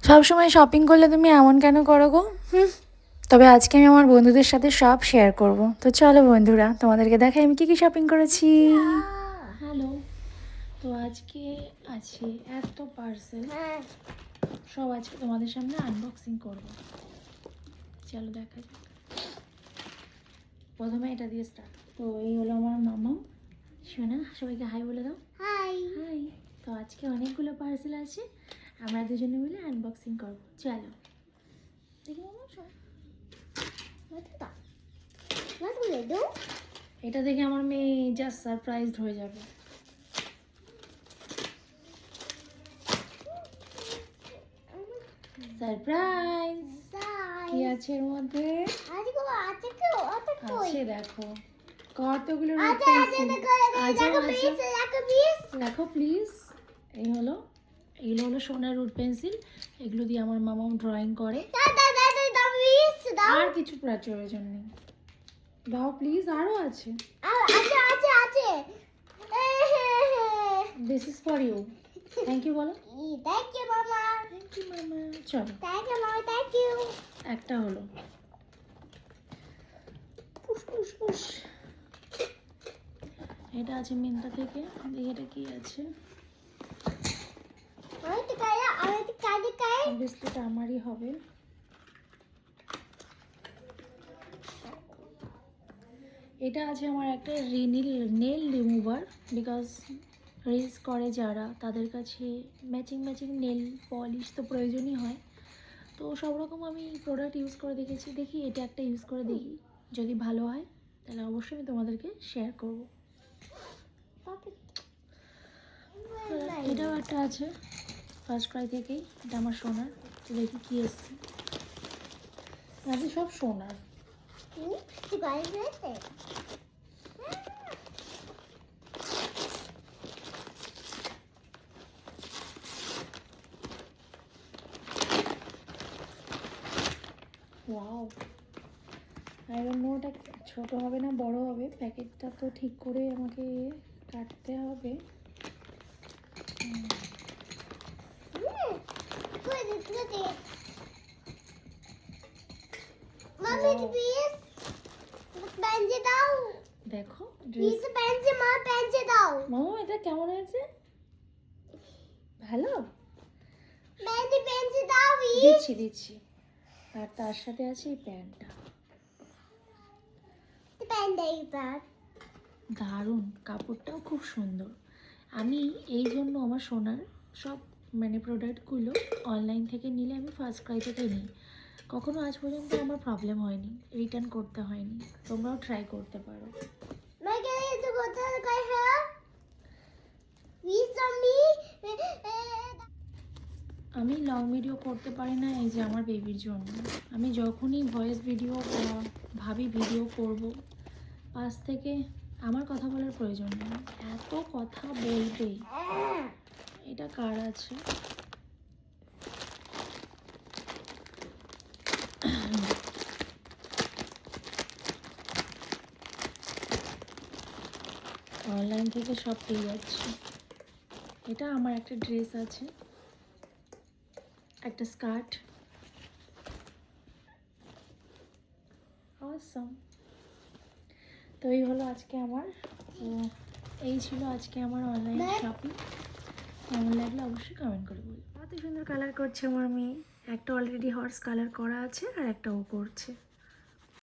সবসময় শপিং করলে তুমি এমন কেন করো গো? তবে আজকে আমি আমার বন্ধুদের সাথে সব শেয়ার করব। তো চলো বন্ধুরা, তোমাদেরকে দেখাই আমি কি কি শপিং করেছি। হ্যালো, তো আজকে আছে এত পার্সেল, সব আজকে তোমাদের সামনে আনবক্সিং করব। চলো দেখা যাক। প্রথমে এটা দিয়ে স্টার্ট। তো এই হলো আমার মামা শোনা, সবাইকে হাই বলে দাও। High high. তো আজকে অনেকগুলো পার্সেল আছে, আমরা দুজনে মিলে আনবক্সিং করব। চলো দেখি মামা সব। এটা দেখে আমার মেয়ে জাস্ট সারপ্রাইজড হয়ে যাবে। সারপ্রাইজ কি আছে এর মধ্যে? আছে দেখো কতগুলো দেখো প্লিজ। এইগুলো হলো সোনার রুট পেন্সিল, এগুলো দিয়ে আমার মামা ড্রয়িং করে। আর কিছু প্রয়োজন নেই, দাও প্লিজ। আরো আছে। This is for you. Thank you বলো। থ্যাংক ইউ মামা। থ্যাংক ইউ মামা। চলো থ্যাংক ইউ মামা। Thank you. একটা হলো। Push push push. এটা আছে মিন্ত্রা থেকে, দেখি এটা কি আছে। বিস্কুট আমারই হবে। এটা আছে আমার একটা নেল রিমুভার, বিকজ রিলস করে যারা তাদের কাছে ম্যাচিং নেল পলিশ তো প্রয়োজনই হয়। তো সব রকম আমি প্রোডাক্ট ইউজ করে দেখেছি, দেখি এটা একটা ইউজ করে দেখি, যদি ভালো হয় তাহলে অবশ্যই আমি তোমাদেরকে শেয়ার করব। এটাও একটা আছে ফার্স্ট ক্রাই থেকেই, এটা আমার সোনার। তো দেখি কি এসছে। সব সোনার। ওয়াও, আই ডোন্ট নো এটা ছোট হবে না বড় হবে। প্যাকেটটা তো ঠিক করে আমাকে কাটতে হবে। দেখো মামা এটা কেমন হয়েছে? ভালো। দিচ্ছি। আর তার সাথে আছে এই প্যান্টটা। দারুণ, কাপড়টাও খুব সুন্দর। আমি এই জন্য আমার সোনার সব প্রোডাক্টগুলো অনলাইন থেকে নিলে আমি ফার্স্ট ক্রাই থেকে নিই। কখনো আজ পর্যন্ত আমার প্রবলেম হয়নি, রিটার্ন করতে হয়নি। তোমরাও ট্রাই করতে পারো। আমি লং ভিডিও করতে পারি না, এই যে আমার বেবির জন্য। আমি যখনই ভয়েস ভিডিও ভাবি ভিডিও করব, পাশ থেকে আমার কথা বলার প্রয়োজন নেই, এত কথা বলবে। এটা কার আছে? অনলাইন থেকে সব পেয়ে যাচ্ছি। এটা আমার একটা ড্রেস আছে, একটা স্কার্ট। অসম। তো এই হলো আজকে আমার, এই ছিল আজকে আমার অনলাইন শপিং। কেমন লাগলো অবশ্যই কমেন্ট করে বলুন। কত সুন্দর কালার করছে আমার মেয়ে। একটা অলরেডি হর্স কালার করা আছে আর একটা ও করছে।